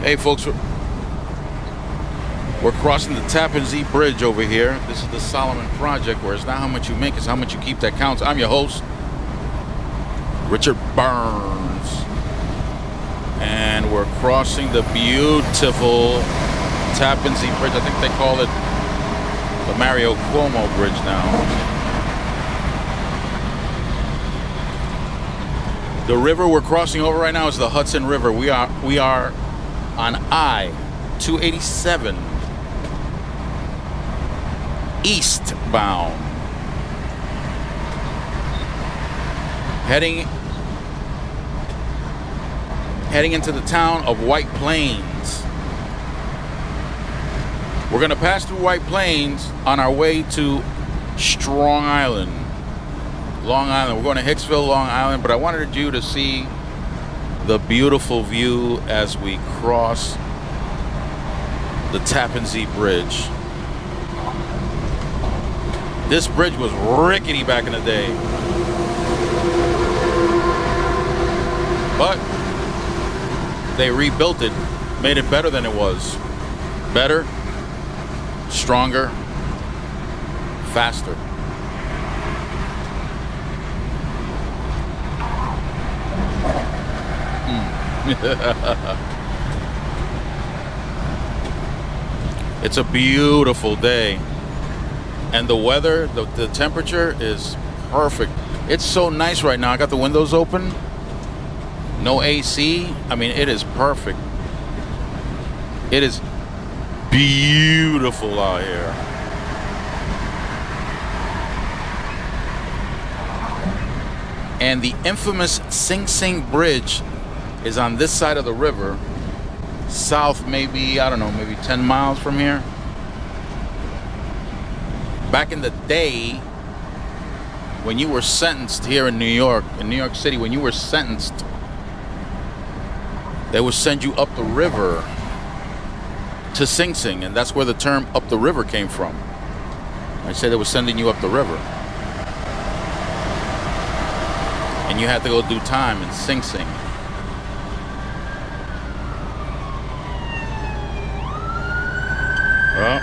Hey folks, we're crossing the Tappan Zee Bridge over here. This is the Solomon Project, where it's not how much you make, it's how much you keep that counts. I'm your host, Richard Burns. And we're crossing the beautiful Tappan Zee Bridge. I think they call it the Mario Cuomo Bridge now. The river we're crossing over right now is the Hudson River. We are on I-287 eastbound, heading into the town of White Plains. We're going to pass through White Plains on our way to Strong Island, Long Island. We're going to Hicksville, Long Island, but I wanted you to see the beautiful view as we cross the Tappan Zee Bridge. This bridge was rickety back in the day, but they rebuilt it, made it better than it was. Better, stronger, faster. It's a beautiful day, and the weather, the temperature is perfect. It's so nice right now. I got the windows open, no AC. I mean, it is perfect. It is beautiful out here. And the infamous Sing Sing Bridge is on this side of the river, south maybe, I don't know, maybe 10 miles from here. Back in the day, when you were sentenced here in New York City, when you were sentenced, they would send you up the river to Sing Sing, and that's where the term up the river came from. I said they were sending you up the river, and you had to go do time in Sing Sing. Well,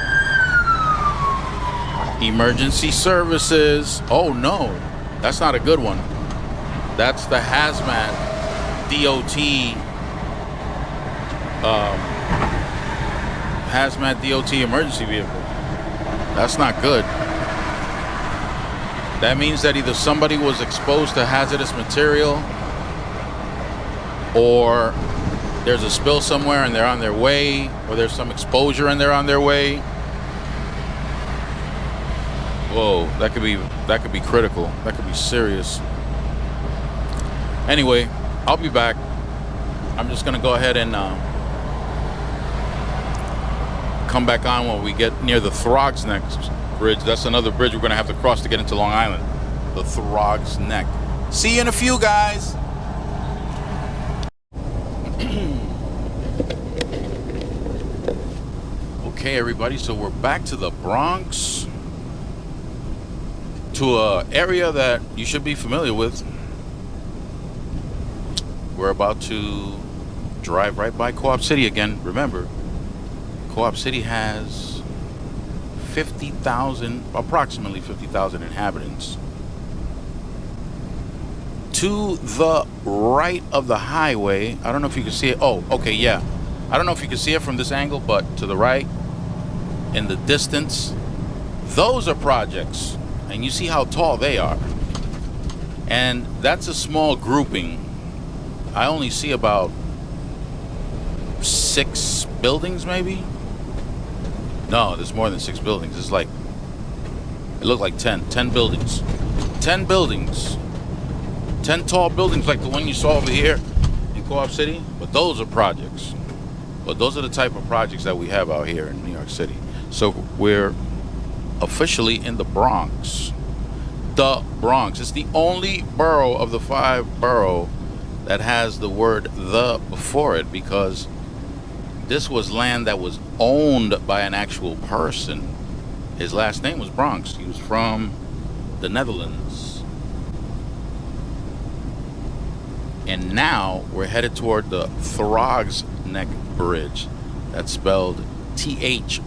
emergency services. Oh no, that's not a good one. That's the hazmat DOT. Hazmat DOT emergency vehicle. That's not good. That means that either somebody was exposed to hazardous material, or there's a spill somewhere and they're on their way, or there's some exposure and they're on their way. Whoa, that could be critical. That could be serious. Anyway, I'll be back. I'm just gonna go ahead and come back on when we get near the Throgs Neck Bridge. That's another bridge we're gonna have to cross to get into Long Island. The Throgs Neck. See you in a few, guys. Okay, everybody, so we're back to the Bronx, to an area that you should be familiar with. We're about to drive right by Co-op City again. Remember, Co-op City has 50,000, approximately 50,000 inhabitants. To the right of the highway, I don't know if you can see it. Oh, okay, yeah. I don't know if you can see it from this angle, but to the right, in the distance, those are projects, and you see how tall they are. And that's a small grouping. I only see about 6 buildings, maybe. No, there's more than 6 buildings. It's like, it looked like 10 buildings. 10 buildings. 10 tall buildings like the one you saw over here in Co-op City. But those are projects. But those are the type of projects that we have out here in New York City. So we're officially in the Bronx. The Bronx. It's the only borough of the 5 borough that has the word "the" before it, because this was land that was owned by an actual person. His last name was Bronx. He was from the Netherlands. And now we're headed toward the Throgs Neck Bridge. That's spelled THROGS,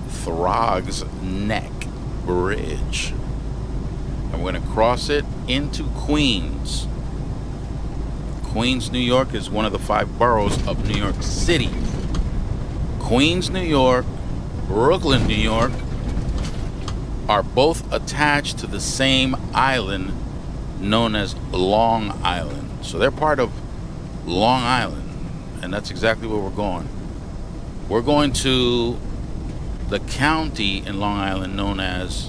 Throgs Neck Bridge. And we're going to cross it into Queens. Queens, New York is one of the 5 boroughs of New York City. Queens, New York, Brooklyn, New York are both attached to the same island known as Long Island. So they're part of Long Island, and that's exactly where we're going. We're going to the county in Long Island known as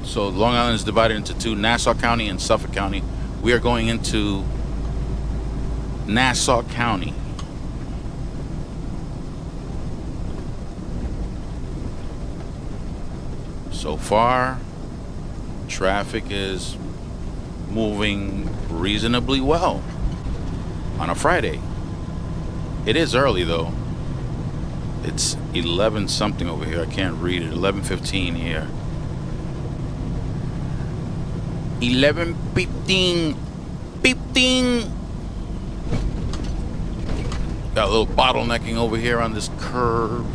So Long Island is divided into 2, Nassau County and Suffolk County. We are going into Nassau County. So far, traffic is moving reasonably well on a Friday. It is early though. It's 11 something over here. I can't read it. 11:15 here. 11:15. 15. Got a little bottlenecking over here on this curve.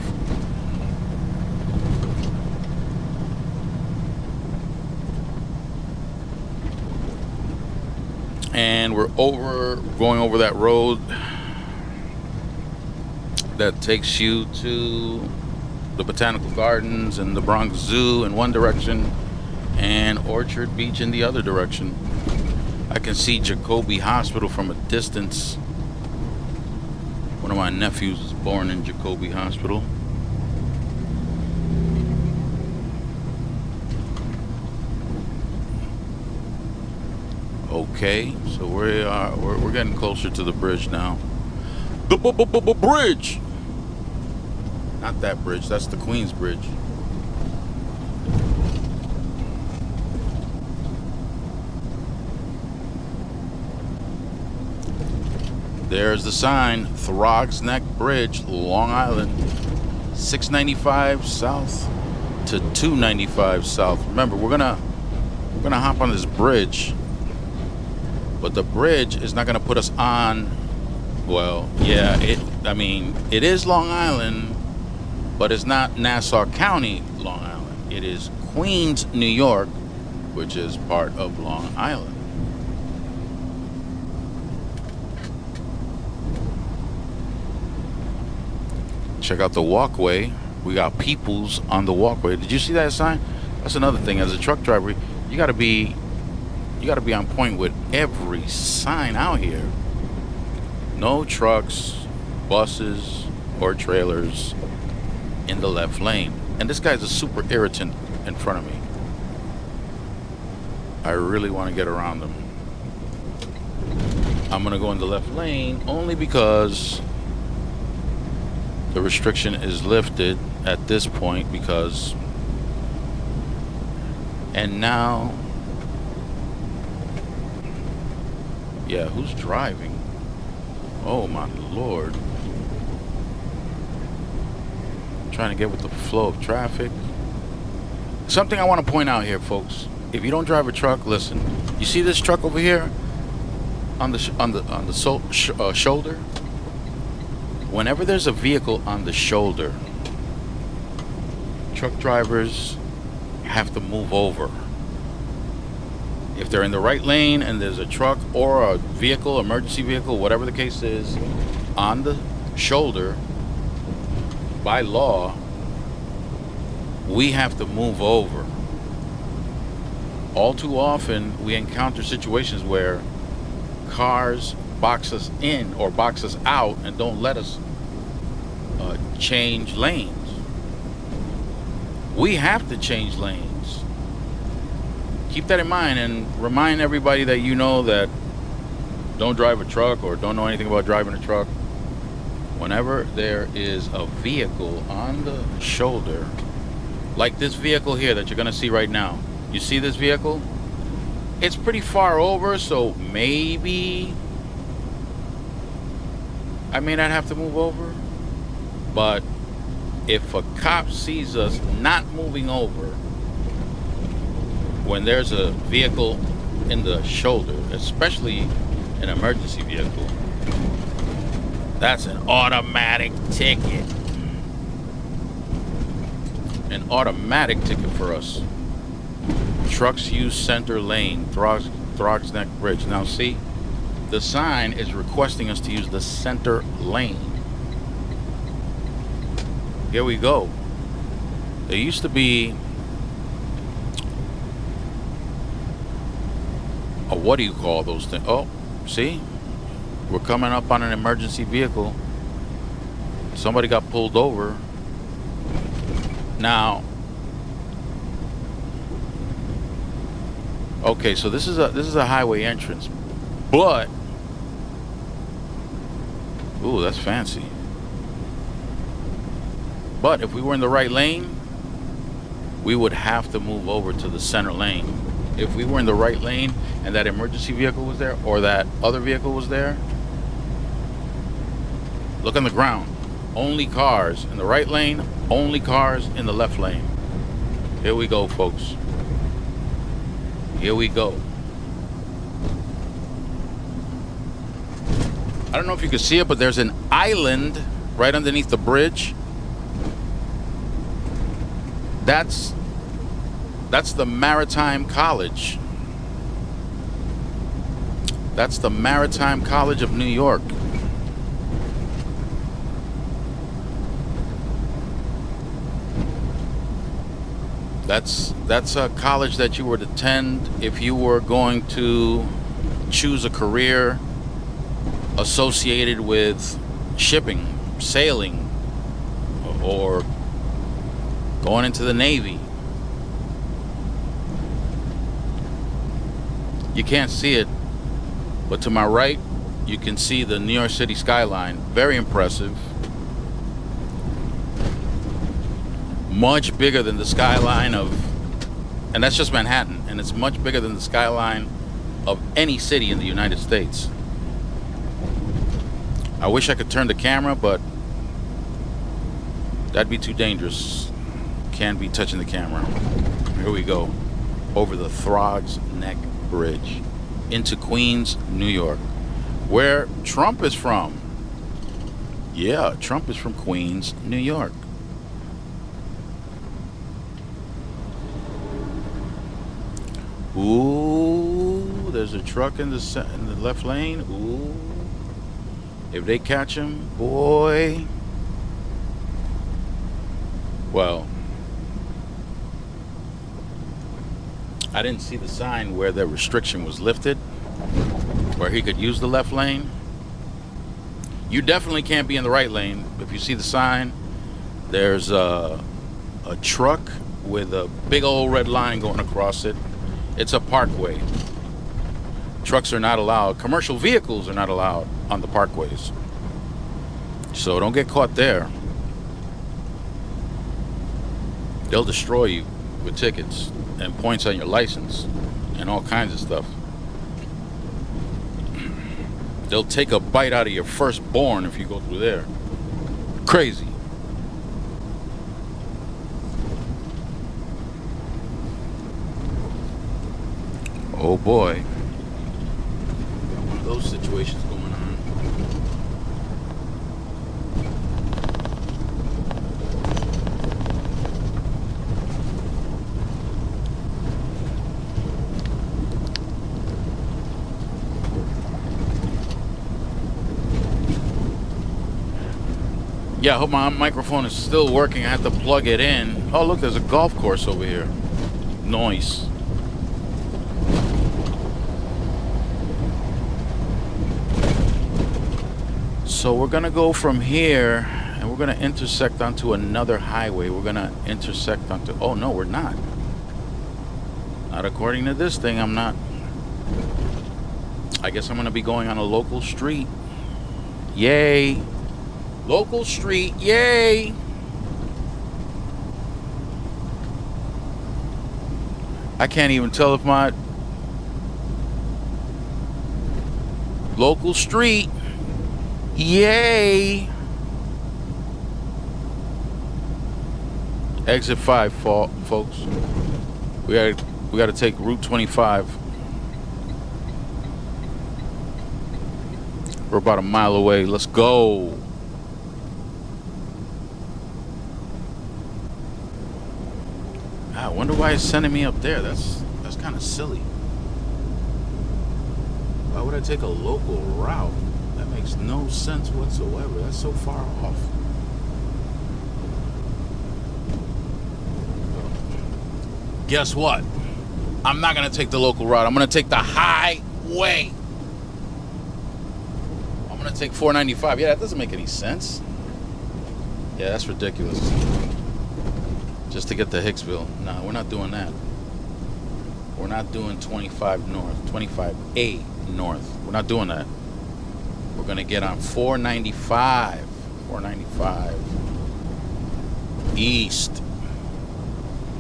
And we're going over that road that takes you to the Botanical Gardens and the Bronx Zoo in one direction and Orchard Beach in the other direction. I can see Jacoby Hospital from a distance. One of my nephews was born in Jacoby Hospital. Okay, so we're getting closer to the bridge now. The bridge! Not that bridge, that's the Queens Bridge. There's the sign, Throgs Neck Bridge, Long Island, 695 south to 295 south. Remember, we're gonna hop on this bridge, but the bridge is not gonna put us on. Well, yeah, it is Long Island, but it's not Nassau County, Long Island. It is Queens, New York, which is part of Long Island. Check out the walkway. We got peoples on the walkway. Did you see that sign? That's another thing. As a truck driver, you gotta be on point with every sign out here. No trucks, buses, or trailers in the left lane. And this guy's a super irritant in front of me. I really want to get around him. I'm gonna go in the left lane only because the restriction is lifted at this point because, and now, yeah, who's driving? Oh my Lord. I'm trying to get with the flow of traffic. Something I want to point out here, folks. If you don't drive a truck, listen. You see this truck over here on the shoulder? Whenever there's a vehicle on the shoulder, truck drivers have to move over. If they're in the right lane and there's a truck or a vehicle, emergency vehicle, whatever the case is, on the shoulder, by law, we have to move over. All too often, we encounter situations where cars box us in or box us out and don't let us change lanes. We have to change lanes. Keep that in mind and remind everybody that you know that don't drive a truck or don't know anything about driving a truck. Whenever there is a vehicle on the shoulder, like this vehicle here that you're gonna see right now. You see this vehicle? It's pretty far over, so maybe I may not have to move over, but if a cop sees us not moving over when there's a vehicle in the shoulder, especially an emergency vehicle, that's an automatic ticket. An automatic ticket for us. Trucks use center lane, Throgs Neck Bridge. Now see, the sign is requesting us to use the center lane. Here we go. There used to be a, what do you call those things? Oh, see? We're coming up on an emergency vehicle. Somebody got pulled over. Now, okay, so this is a highway entrance, but ooh, that's fancy. But if we were in the right lane, we would have to move over to the center lane. If we were in the right lane and that emergency vehicle was there, or that other vehicle was there, look on the ground. Only cars in the right lane, only cars in the left lane. Here we go, folks. Here we go. I don't know if you can see it, but there's an island right underneath the bridge. That's the Maritime College. That's the Maritime College of New York. That's a college that you would attend if you were going to choose a career associated with shipping, sailing, or going into the Navy. You can't see it, but to my right, you can see the New York City skyline. Very impressive. Much bigger than the skyline of, and that's just Manhattan, and it's much bigger than the skyline of any city in the United States. I wish I could turn the camera, but that'd be too dangerous. Can't be touching the camera. Here we go. Over the Throgs Neck Bridge into Queens, New York, where Trump is from. Yeah, Trump is from Queens, New York. Ooh, there's a truck in the left lane. Ooh, if they catch him, boy. Well, I didn't see the sign where the restriction was lifted, where he could use the left lane. You definitely can't be in the right lane. If you see the sign, there's a truck with a big old red line going across it. It's a parkway. Trucks are not allowed. Commercial vehicles are not allowed on the parkways. So don't get caught there. They'll destroy you with tickets and points on your license and all kinds of stuff. They'll take a bite out of your firstborn if you go through there. Crazy. Oh boy. Those situations going on. Yeah, I hope my microphone is still working. I have to plug it in. Oh, look, there's a golf course over here. Nice. So we're gonna go from here and we're gonna intersect onto another highway. We're gonna intersect onto, oh no, we're not. Not according to this thing, I'm not. I guess I'm gonna be going on a local street. Yay. Local street, yay. I can't even tell if my local street. Yay! Exit 5, folks. We gotta take Route 25. We're about a mile away. Let's go. I wonder why it's sending me up there. That's kind of silly. Why would I take a local route? That makes no sense whatsoever. That's so far off. Guess what? I'm not gonna take the local route. I'm gonna take the highway. I'm gonna take 495. Yeah, that doesn't make any sense. Yeah, that's ridiculous. Just to get to Hicksville. No, we're not doing that. We're not doing 25 north, 25A north. We're not doing that. We're gonna get on 495. 495 east.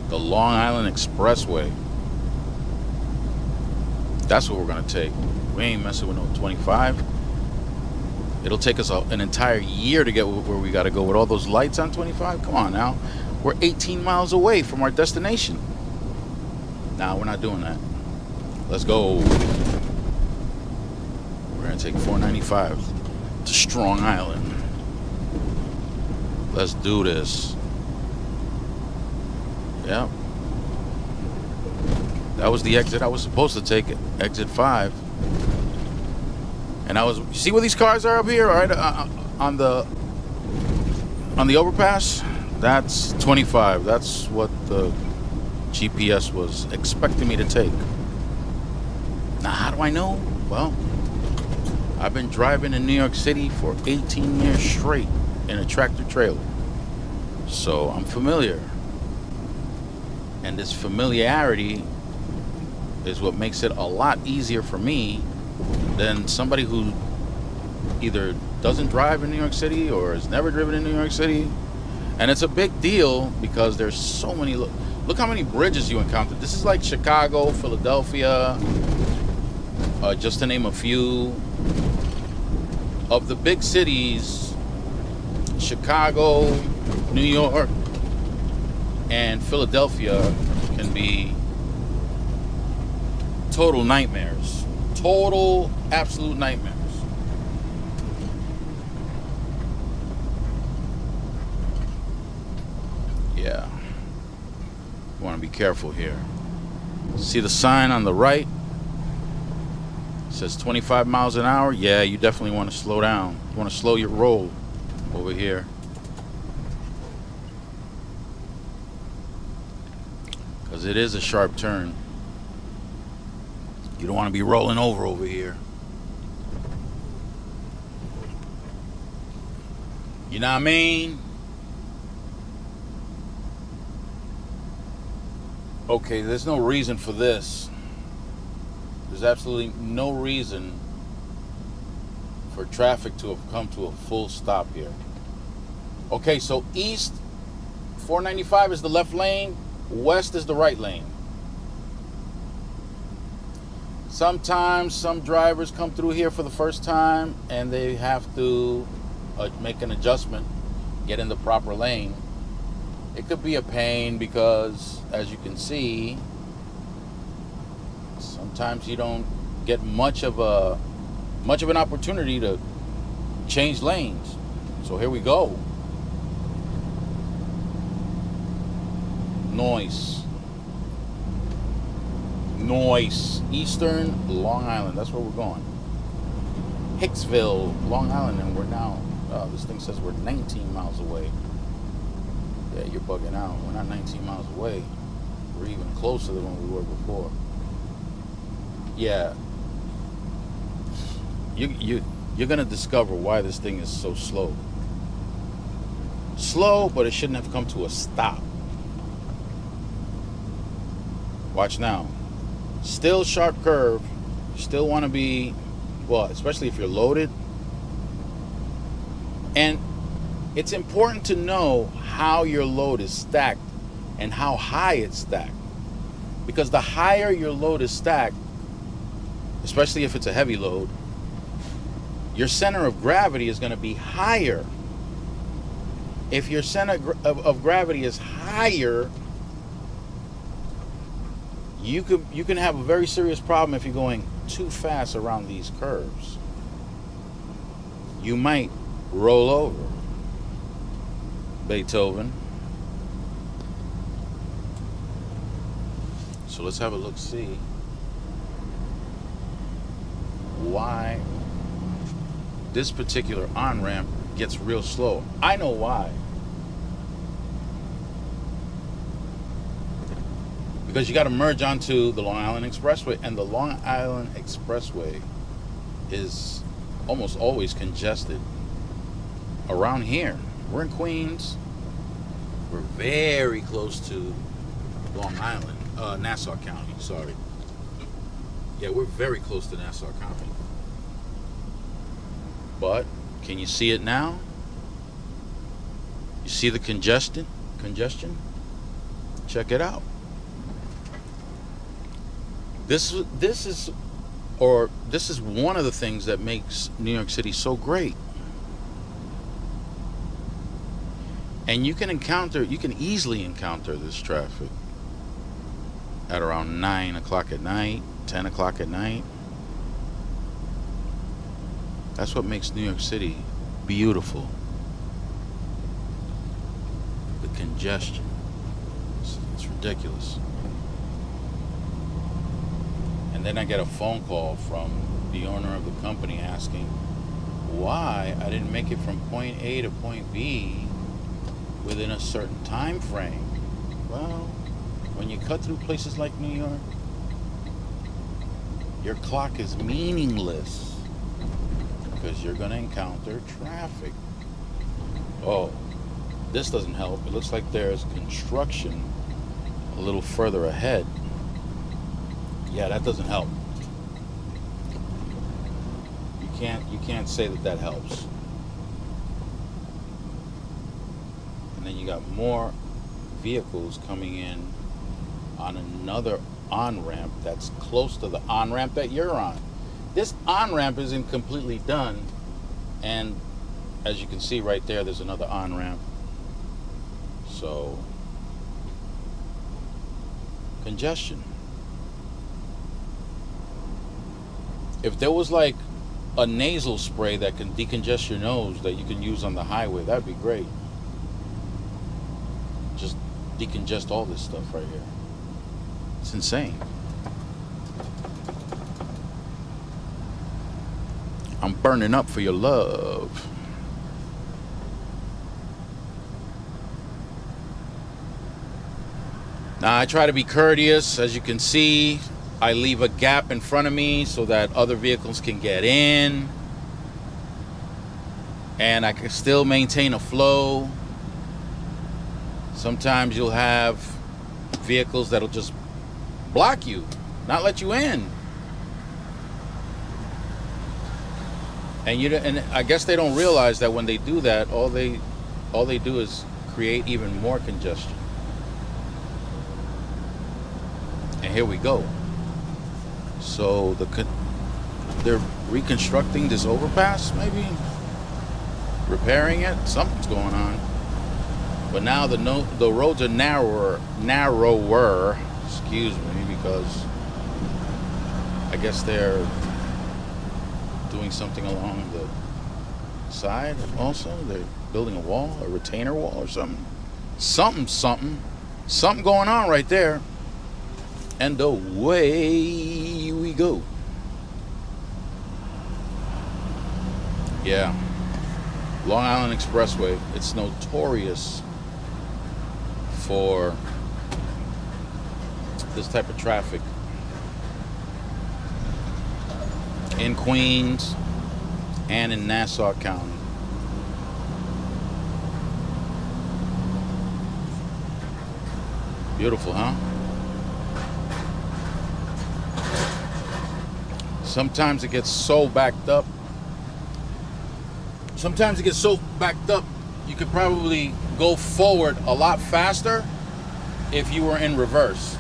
The Long Island Expressway. That's what we're gonna take. We ain't messing with no 25. It'll take us an entire year to get where we gotta go with all those lights on 25. Come on now. We're 18 miles away from our destination. Nah, we're not doing that. Let's go. We're gonna take 495 to Strong Island. Let's do this. Yeah. That was the exit I was supposed to take, exit 5. And you see where these cars are up here, all right? On the overpass? That's 25. That's what the GPS was expecting me to take. Now, how do I know? Well, I've been driving in New York City for 18 years straight in a tractor trailer. So I'm familiar. And this familiarity is what makes it a lot easier for me than somebody who either doesn't drive in New York City or has never driven in New York City. And it's a big deal because there's so many. Look how many bridges you encounter. This is like Chicago, Philadelphia, just to name a few. Of the big cities, Chicago, New York, and Philadelphia can be total nightmares. Total, absolute nightmares. Yeah. You want to be careful here. See the sign on the right? It says 25 miles an hour. Yeah, you definitely want to slow down. You want to slow your roll over here. Because it is a sharp turn. You don't want to be rolling over here. You know what I mean? Okay, there's no reason for this. There's absolutely no reason for traffic to have come to a full stop here. Okay, so east, 495 is the left lane, west is the right lane. Sometimes some drivers come through here for the first time and they have to make an adjustment, get in the proper lane. It could be a pain because, as you can see, sometimes you don't get much of an opportunity to change lanes. So here we go. Noise. Eastern Long Island. That's where we're going. Hicksville, Long Island, and we're now. This thing says we're 19 miles away. Yeah, you're bugging out. We're not 19 miles away. We're even closer than when we were before. Yeah. You're gonna discover why this thing is so slow. Slow, but it shouldn't have come to a stop. Watch now. Still sharp curve. Still want to be, well, especially if you're loaded. And it's important to know how your load is stacked and how high it's stacked. Because the higher your load is stacked, especially if it's a heavy load, your center of gravity is going to be higher. If your center of gravity is higher, you can have a very serious problem if you're going too fast around these curves. You might roll over. Beethoven. So let's have a look, see why this particular on-ramp gets real slow. I know why. Because you got to merge onto the Long Island Expressway, and the Long Island Expressway is almost always congested. Around here, we're in Queens. We're very close to Long Island, Nassau County, sorry. Yeah, we're very close to Nassau County. But can you see it now? You see the congestion? Check it out. This is one of the things that makes New York City so great. And you can easily encounter this traffic at around 9 o'clock at night, 10 o'clock at night. That's what makes New York City beautiful. The congestion. It's ridiculous. And then I get a phone call from the owner of the company asking why I didn't make it from point A to point B within a certain time frame. Well, when you cut through places like New York, your clock is meaningless because you're going to encounter traffic. Oh, this doesn't help. It looks like there's construction a little further ahead. Yeah, that doesn't help. You can't say that helps. And then you got more vehicles coming in on another on-ramp that's close to the on-ramp that you're on. This on-ramp isn't completely done, and as you can see right there, there's another on-ramp. So, congestion. If there was like a nasal spray that can decongest your nose that you can use on the highway, that'd be great. Just decongest all this stuff right here. It's insane. I'm burning up for your love. Now I try to be courteous. As you can see, I leave a gap in front of me so that other vehicles can get in. And I can still maintain a flow. Sometimes you'll have vehicles that'll just block you, not let you in. And I guess they don't realize that when they do that, all they do is create even more congestion. And here we go. So they're reconstructing this overpass, maybe repairing it. Something's going on. But now the roads are narrower. Excuse me, because I guess they're doing something along the side. Also, they're building a wall, a retainer wall, or something. Something going on right there. And away we go. Yeah. Long Island Expressway, it's notorious for this type of traffic. In Queens and in Nassau County. Beautiful, huh? Sometimes it gets so backed up. You could probably go forward a lot faster if you were in reverse.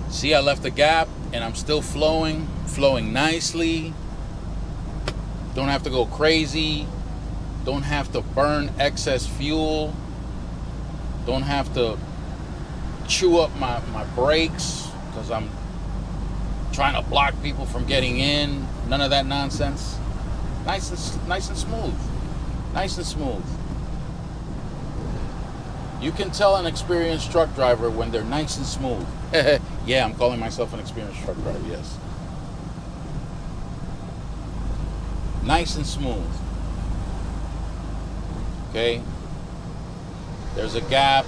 See, I left a gap and I'm still flowing nicely. Don't have to go crazy. Don't have to burn excess fuel. Don't have to chew up my brakes because I'm trying to block people from getting in. None of that nonsense. Nice and smooth. Nice and smooth. You can tell an experienced truck driver when they're nice and smooth. Yeah, I'm calling myself an experienced truck driver, yes. Nice and smooth. Okay? There's a gap.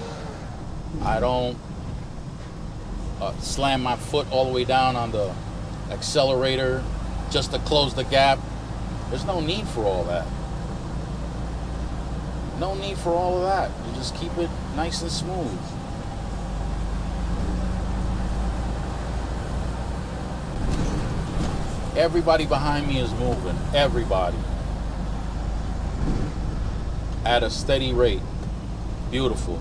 I don't slam my foot all the way down on the accelerator just to close the gap. There's no need for all that. No need for all of that. You just keep it nice and smooth. Everybody behind me is moving. Everybody. At a steady rate. Beautiful.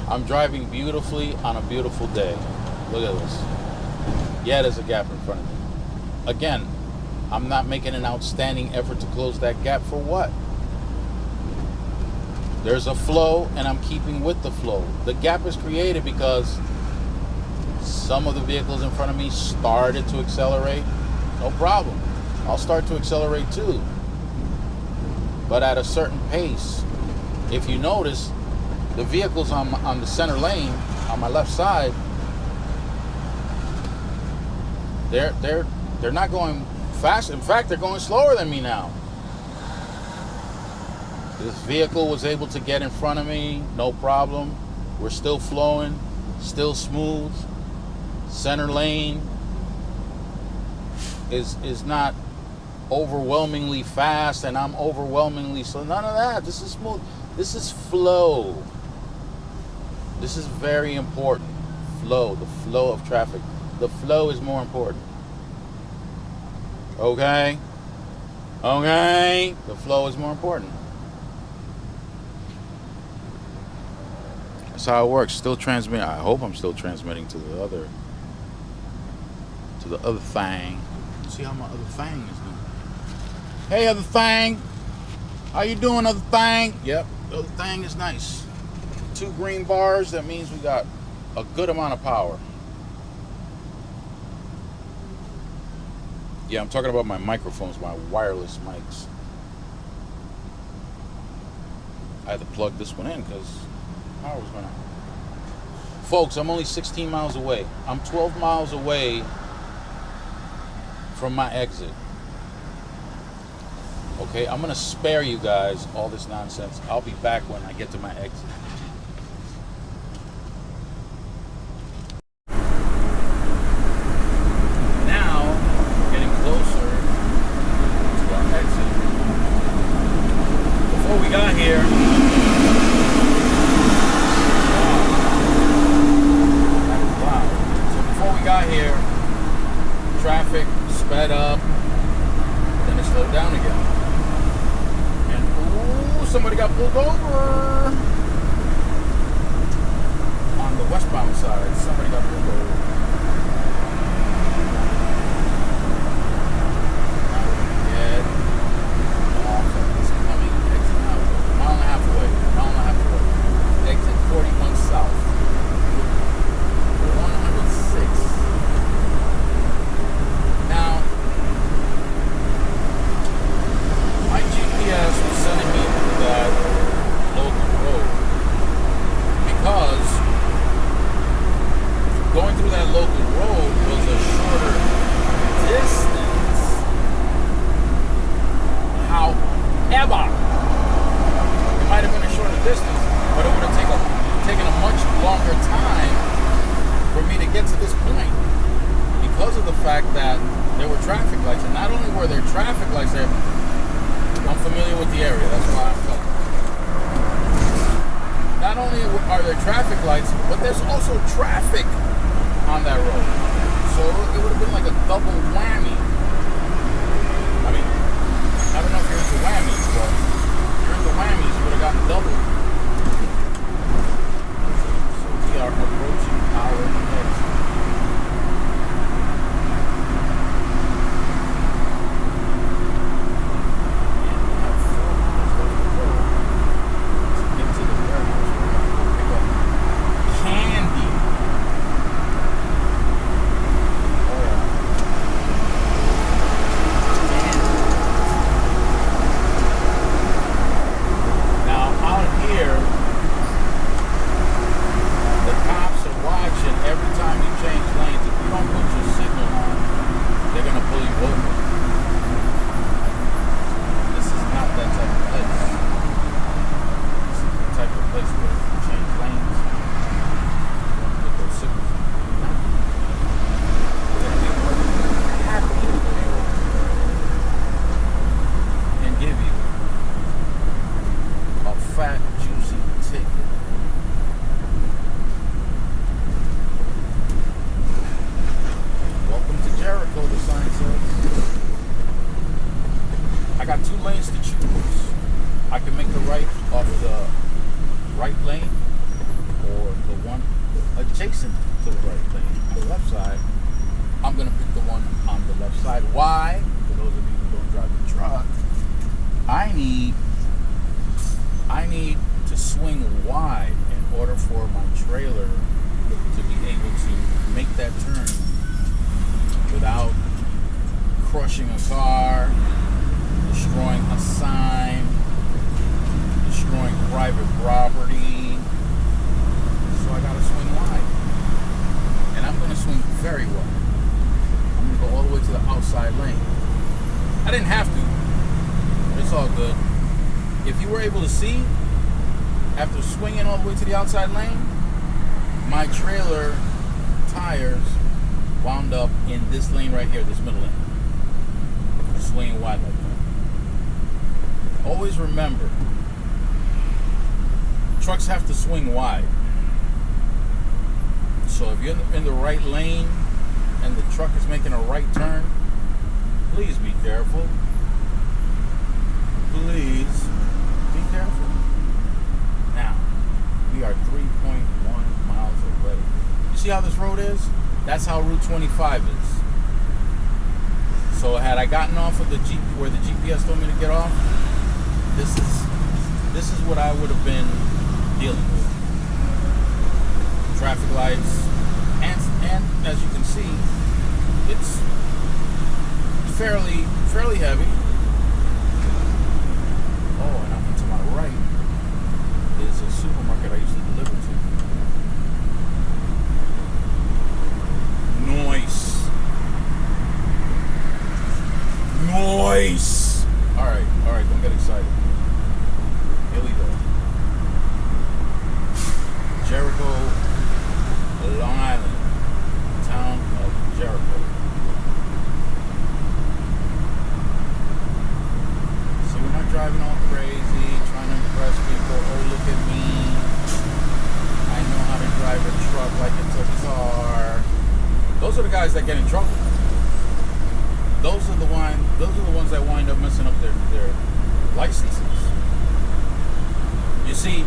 I'm driving beautifully on a beautiful day. Look at this. Yeah, there's a gap in front of me. Again, I'm not making an outstanding effort to close that gap for what? There's a flow, and I'm keeping with the flow. The gap is created because some of the vehicles in front of me started to accelerate. No problem. I'll start to accelerate too. But at a certain pace. If you notice, the vehicles on the center lane, on my left side, they're not going fast. In fact, they're going slower than me now. This vehicle was able to get in front of me, no problem. We're still flowing, still smooth. Center lane is not overwhelmingly fast, and I'm overwhelmingly slow. None of that. This is smooth. This is flow. This is very important. Flow, the flow of traffic. The flow is more important. Okay? Okay? The flow is more important. That's how it works. Still transmitting. I hope I'm still transmitting to the other thing. See how my other thing is doing. Hey, other thing. How you doing, other thing? Yep, the other thing is nice. 2 green bars. That means we got a good amount of power. Yeah, I'm talking about my microphones, my wireless mics. I had to plug this one in because power was going out. Folks, I'm only 16 miles away. I'm 12 miles away from my exit. Okay, I'm going to spare you guys all this nonsense. I'll be back when I get to my exit. Got here. Wow. So before we got here, traffic sped up, then it slowed down again. And ooh, somebody got pulled over on the westbound side. Somebody got pulled over. Exit 41 south. 106. Now, my GPS was sending me to that local road because going through that local road was a shorter distance. However, it might have been a shorter distance, but it would have taken a much longer time for me to get to this point because of the fact that there were traffic lights. And not only were there traffic lights there, I'm familiar with the area, that's why I'm talking. Not only are there traffic lights, but there's also traffic on that road. So it would have been like a double whammy. I mean, I don't know if you're into whammies, but if you're into whammies, you would have gotten double. We are approaching our exit. I can make the right off the right lane or the one adjacent to the right lane on the left side, I'm going to pick the one on the left side. Why? For those of you who don't drive the truck, I need to swing wide in order for my trailer to be able to make that turn without crushing a car, destroying a sign, destroying private property. So I gotta swing wide. And I'm gonna swing very wide. I'm gonna go all the way to the outside lane. I didn't have to, but it's all good. If you were able to see, after swinging all the way to the outside lane, my trailer tires wound up in this lane right here, this middle lane. Swinging wide like that. Always remember, trucks have to swing wide. So if you're in the right lane and the truck is making a right turn, please be careful. Please be careful. Now, we are 3.1 miles away. You see how this road is? That's how Route 25 is. So had I gotten off of the Jeep where the GPS told me to get off, this is what I would have been dealing with. Traffic lights, and as you can see, it's fairly heavy. Oh, and up to my right is a supermarket I used to deliver to. Noise. Alright, don't get excited. Here we go. Jericho, Long Island. Town of Jericho. See, we're not driving all crazy, trying to impress people. Oh, look at me. I know how to drive a truck like it's a car. Those are the guys that get in trouble. Those are the ones that wind up messing up their licenses. You see,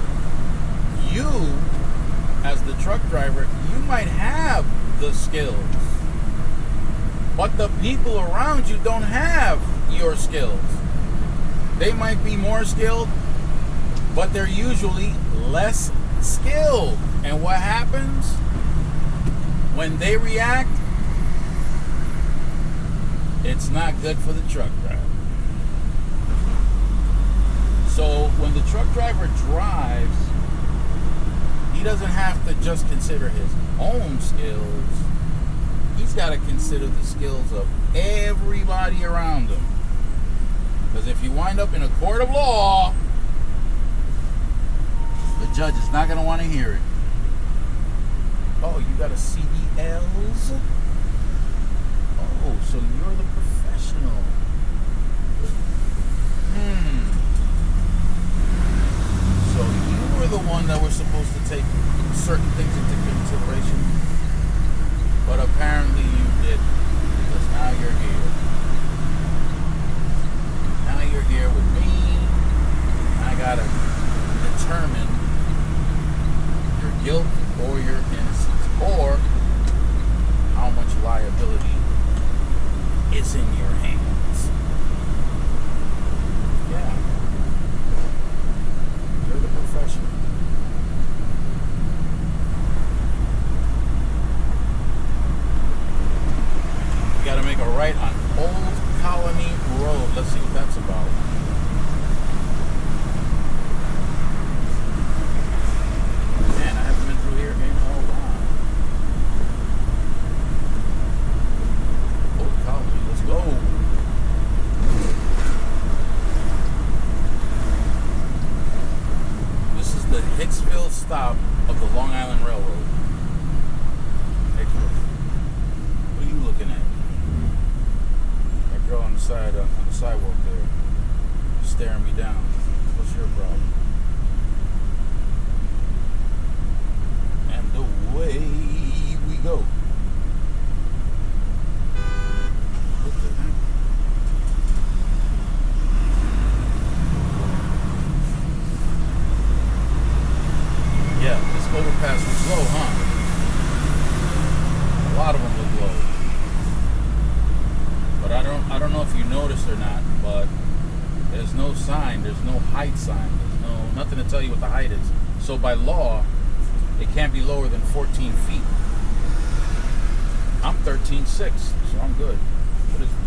you as the truck driver, you might have the skills, but the people around you don't have your skills. They might be more skilled, but they're usually less skilled. And what happens when they react? It's not good for the truck driver. So when the truck driver drives, he doesn't have to just consider his own skills. He's got to consider the skills of everybody around him. Because if you wind up in a court of law, the judge is not going to want to hear it. Oh, you got a CDL'z? Oh, so you're the professional. So you were the one that was supposed to take certain things into consideration, but apparently you didn't, because now you're here. Now you're here with me. I gotta determine your guilt or your innocence, or how much liability is in your hands. Yeah. You're the professional. You gotta make a right on Old Colony Road. Let's see what that's about. Man, I haven't been through here in a while. Old Colony, let's go. This is the Hicksville stop of the Long Island Railroad. Hicksville. What are you looking at? That girl on the sidewalk there, staring me down. What's your problem? And away we go. What the heck? no height sign. There's nothing to tell you what the height is. So by law, it can't be lower than 14 feet. I'm 13.6, so I'm good. What is this?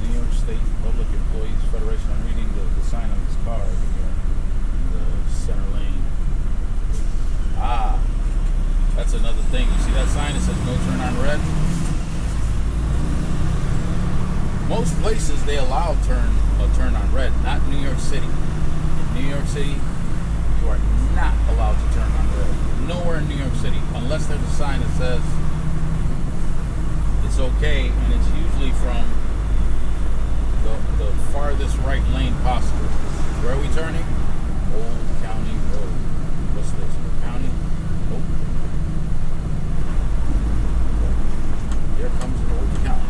New York State Public Employees Federation. I'm reading the sign on this car over here in the center lane. Ah, that's another thing. You see that sign? It says no turn on red. Most places they allow a turn on red, not New York City. In New York City, you are not allowed to turn on red. Nowhere in New York City, unless there's a sign that says it's okay, and it's usually from the farthest right lane possible. Where are we turning? Old County Road. What's this? Old County? Oh. Here comes Old County.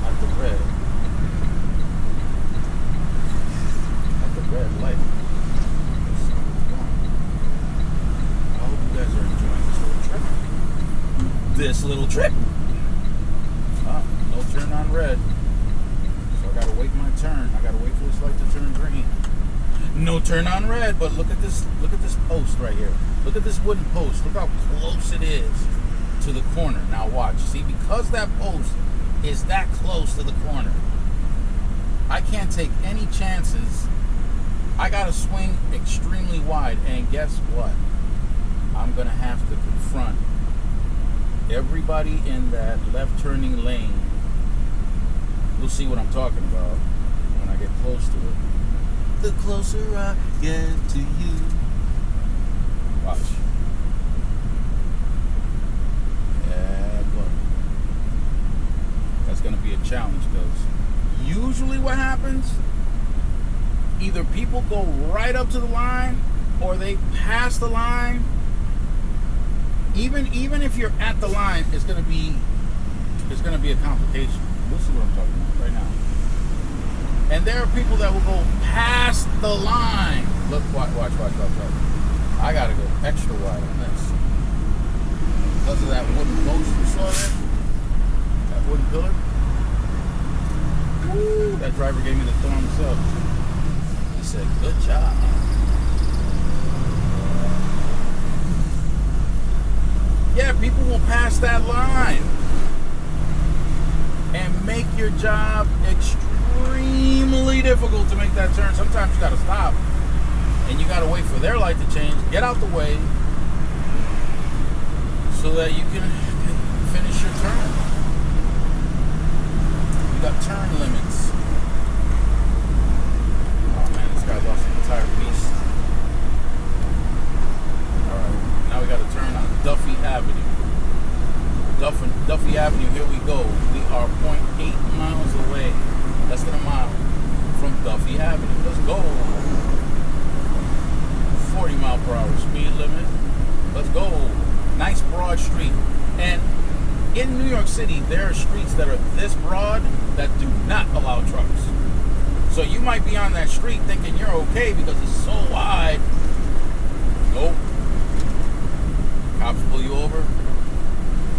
At the red. At the red light. Let's see what's going on. I hope you guys are enjoying this little trip. Oh, no turn on red. So I gotta wait my turn. I gotta wait for this light to turn green. No turn on red, but look at this post right here. Look at this wooden post. Look how close it is to the corner. Now watch. See, because that post is that close to the corner, I can't take any chances. I gotta swing extremely wide, and guess what? I'm gonna have to confront everybody in that left turning lane. You'll see what I'm talking about when I get close to it. The closer I get to you. Watch. Yeah, but that's gonna be a challenge, because usually what happens, either people go right up to the line or they pass the line. Even if you're at the line, it's gonna be a complication. We'll see what I'm talking about right now. And there are people that will go past the line. Look, watch. I gotta go extra wide on this. Because of that wooden post you saw there, that wooden pillar. Woo, that driver gave me the thumbs up. He said, "Good job." Yeah, people will pass that line and make your job extremely difficult to make that turn. Sometimes you gotta stop and you gotta wait for their light to change, get out the way so that you can finish your turn. You got turn limits. Oh man, this guy lost an entire piece. Alright, now we gotta turn on Duffy Avenue. Duffy Avenue, here we go. We are 0.8 miles away, less than a mile from Duffy Avenue. Let's go. 40 mile per hour speed limit. Let's go. Nice broad street. And in New York City, there are streets that are this broad that do not allow trucks. So you might be on that street thinking you're okay because it's so wide. Nope. Cops pull you over.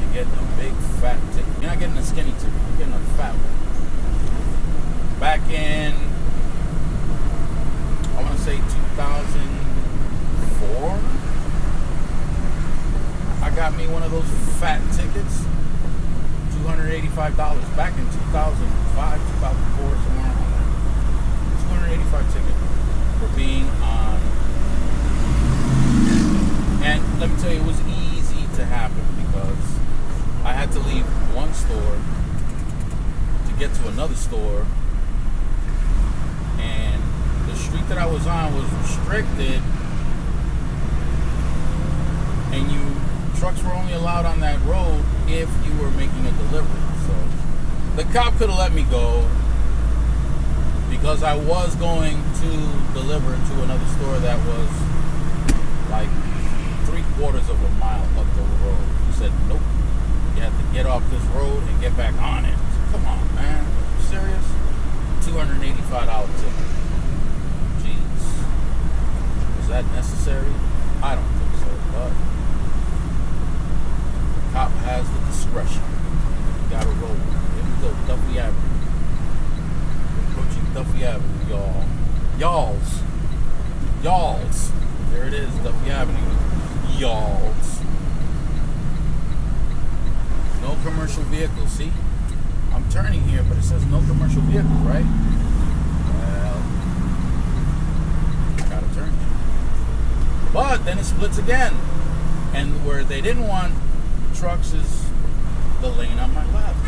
You're getting a big fat ticket. You're not getting a skinny ticket. You're getting a fat one. Back in, I want to say 2004, I got me one of those fat tickets. $285. Back in 2005, 2004, somewhere around there. $285 ticket for being on. And let me tell you, it was easy to happen because I had to leave one store to get to another store, and the street that I was on was restricted, and trucks were only allowed on that road if you were making a delivery. So the cop could have let me go because I was going to deliver to another store that was like 3/4 of a mile up the road. He said, nope, you have to get off this road and get back on it. So, come on, man. Are you serious? $285 ticket. Jeez. Was that necessary? I don't think so, but the cop has the discretion. You gotta roll. Here we go, Duffy Avenue. We're approaching Duffy Avenue, y'all. Y'all's. Y'all's. There it is, Duffy Avenue. Y'all's. No commercial vehicles, see? I'm turning here, but it says no commercial vehicles, right? Well, I gotta turn. But then it splits again. And where they didn't want trucks is the lane on my left.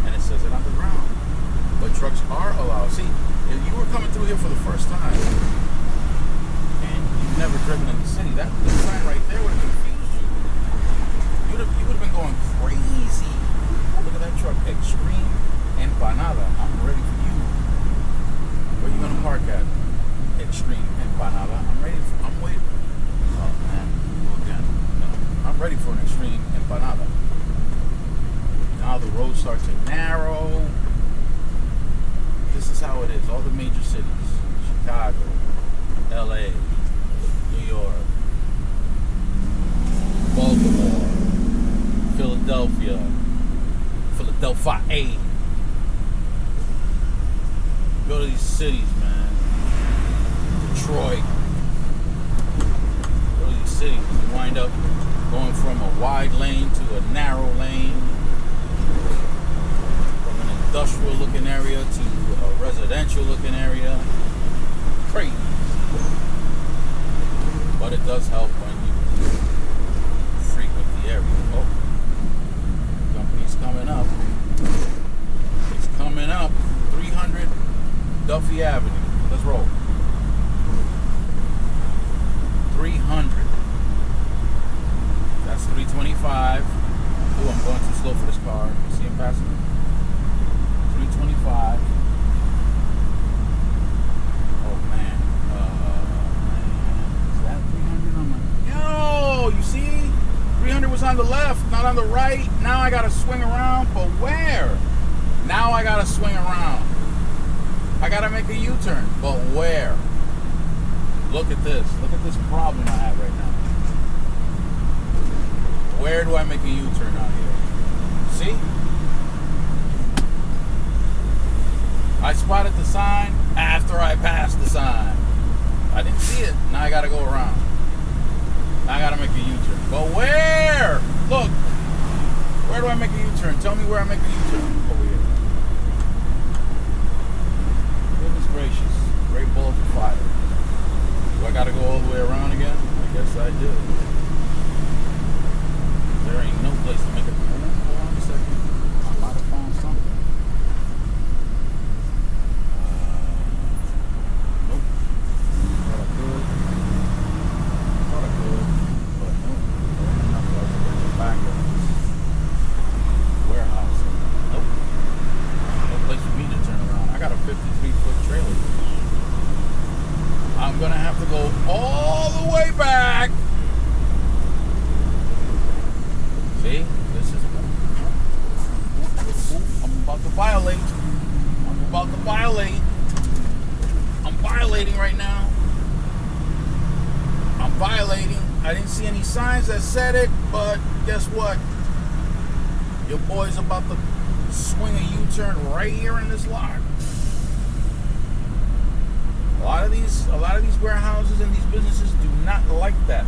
And it says it on the ground. But trucks are allowed. See, if you were coming through here for the first time and you've never driven in the city, that sign right there would have confused you. You would have been going crazy. Look at that truck, Extreme Empanada. I'm ready for you. Where you gonna park at? Extreme Empanada. I'm waiting. Oh man, go again. No, I'm ready for an Extreme Empanada. Now the road starts to narrow. This is how it is. All the major cities: Chicago, LA, New York, Baltimore, Philadelphia. Go to these cities, man. Detroit. Go to these cities. You wind up going from a wide lane to a narrow lane, from an industrial looking area to a residential looking area. Crazy. But it does help when you frequent the area. Oh. Company's coming up. It's coming up. 300 Duffy Avenue. Let's roll. 300. That's 325. Oh, I'm going too slow for this car. You see him passing? 325. Oh man. Is that 300 on my? Yo, you see? 300 was on the left, not on the right. Now I gotta swing around, but where? Now I gotta swing around. I gotta make a U-turn, but where? Look at this. Look at this problem I have right now. Where do I make a U-turn out here? See? I spotted the sign after I passed the sign. I didn't see it. Now I gotta go around. Now I gotta make a U-turn. But where? Look. Where do I make a U-turn? Tell me where I make a U-turn. Over here. Goodness gracious. Great balls of fire. Do I gotta go all the way around again? I guess I do. There ain't no place to make a turn. Hold on a second. I might have found something. Nope. Thought I could. But nope. Enough of us to bring it back up. Warehouse. Nope. No place for me to turn around. I got a 53-foot trailer. I'm gonna have to go all the way back. See? This is... I'm about to violate. I'm violating right now. I'm violating. I didn't see any signs that said it, but guess what? Your boy's about to swing a U-turn right here in this lot. A lot of these warehouses and these businesses do not like that.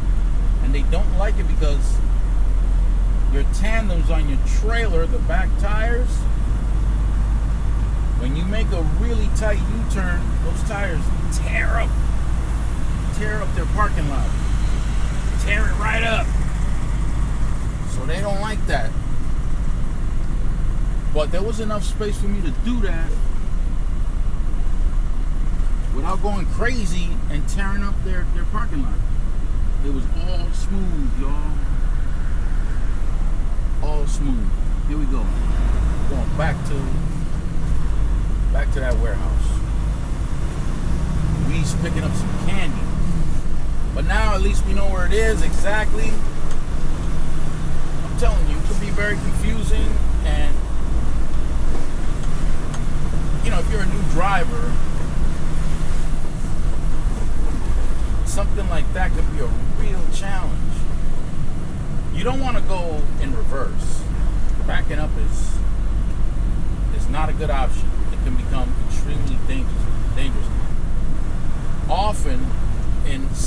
And they don't like it because your tandems on your trailer, the back tires, when you make a really tight U-turn, those tires tear up their parking lot. Tear it right up. So they don't like that. But there was enough space for me to do that without going crazy and tearing up their parking lot. It was all smooth, y'all. All smooth. Here we go. Going back to that warehouse. We's picking up some candy. But now at least we know where it is exactly. I'm telling you, it could be very confusing, and you know, if you're a new driver, something like that could be a real challenge. You don't want to go in reverse. Backing up is not a good option. It can become extremely dangerous.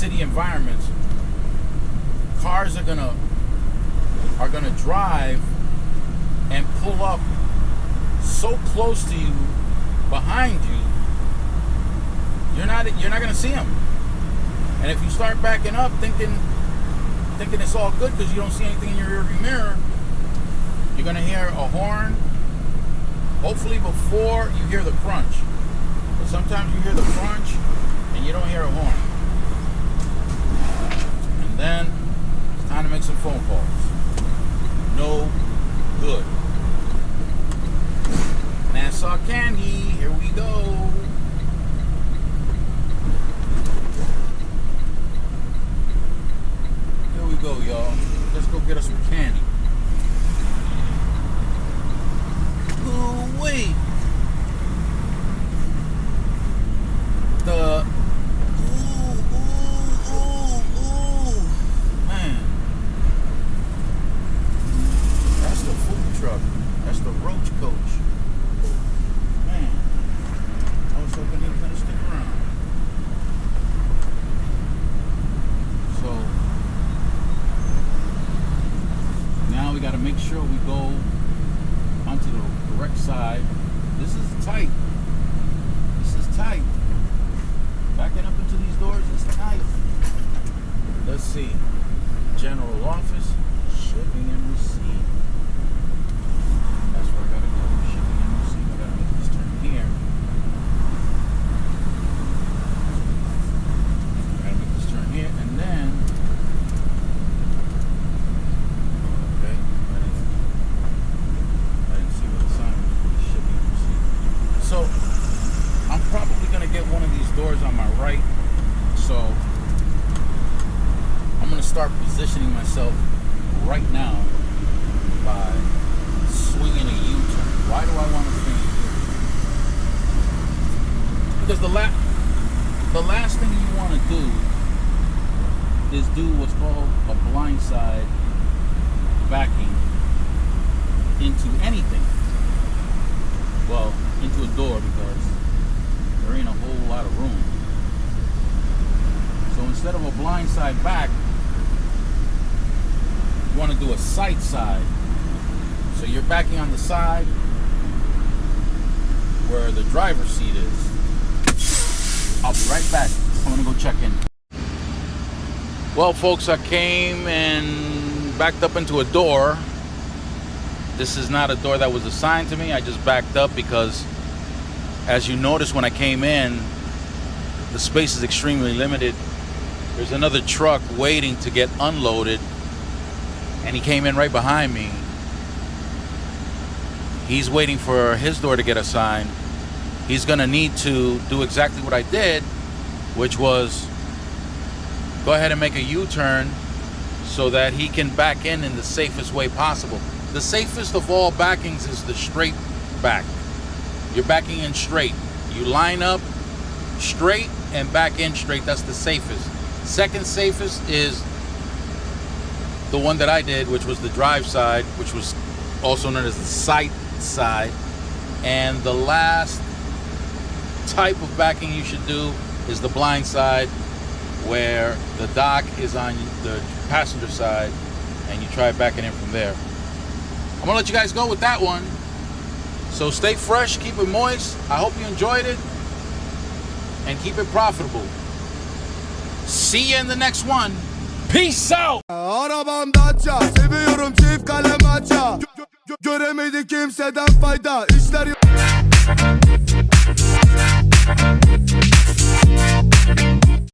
city environments, cars are gonna drive and pull up so close to you, behind you, you're not gonna see them. And if you start backing up, thinking it's all good because you don't see anything in your rearview mirror, you're gonna hear a horn. Hopefully before you hear the crunch. But sometimes you hear the crunch and you don't hear a horn. And then it's time to make some phone calls. No good. Nassau Candy, here we go. Here we go, y'all. Let's go get us some candy. Ooh, wait. Man. That's the food truck. That's the roach coach. Man. I was hoping he was gonna stick around. So now we gotta make sure we go onto the correct side. This is tight. This is tight. Backing up into these doors is tight. Let's see. General office, shipping and receipt. That's where I gotta go. Shipping and receipt. I gotta make this turn here. I gotta make this turn here, and then. Okay. I didn't see what the sign was for the shipping and receipt. So I'm probably gonna get one of these doors on my right. So I'm gonna start positioning myself right now by swinging a U-turn. Why do I want to swing a U-turn? Because the last thing you want to do is do what's called a blindside backing into anything. Well, into a door, because there ain't a whole lot of room. So instead of a blindside back, you want to do a sight side. So you're backing on the side where the driver's seat is. I'll be right back. I'm gonna go check in. Well, folks, I came and backed up into a door. This is not a door that was assigned to me. I just backed up because, as you noticed when I came in, the space is extremely limited. There's another truck waiting to get unloaded, and he came in right behind me. He's waiting for his door to get assigned. He's gonna need to do exactly what I did, which was go ahead and make a U-turn so that he can back in the safest way possible. The safest of all backings is the straight back. You're backing in straight. You line up straight and back in straight. That's the safest. Second safest is the one that I did, which was the drive side, which was also known as the sight side. And the last type of backing you should do is the blind side, where the dock is on the passenger side and you try backing in from there. I'm gonna let you guys go with that one. So stay fresh, keep it moist. I hope you enjoyed it, and keep it profitable. See you in the next one. Peace out. Arabamda aça, seviyorum çift kalem aça. Göremedi kimseden fayda. İşler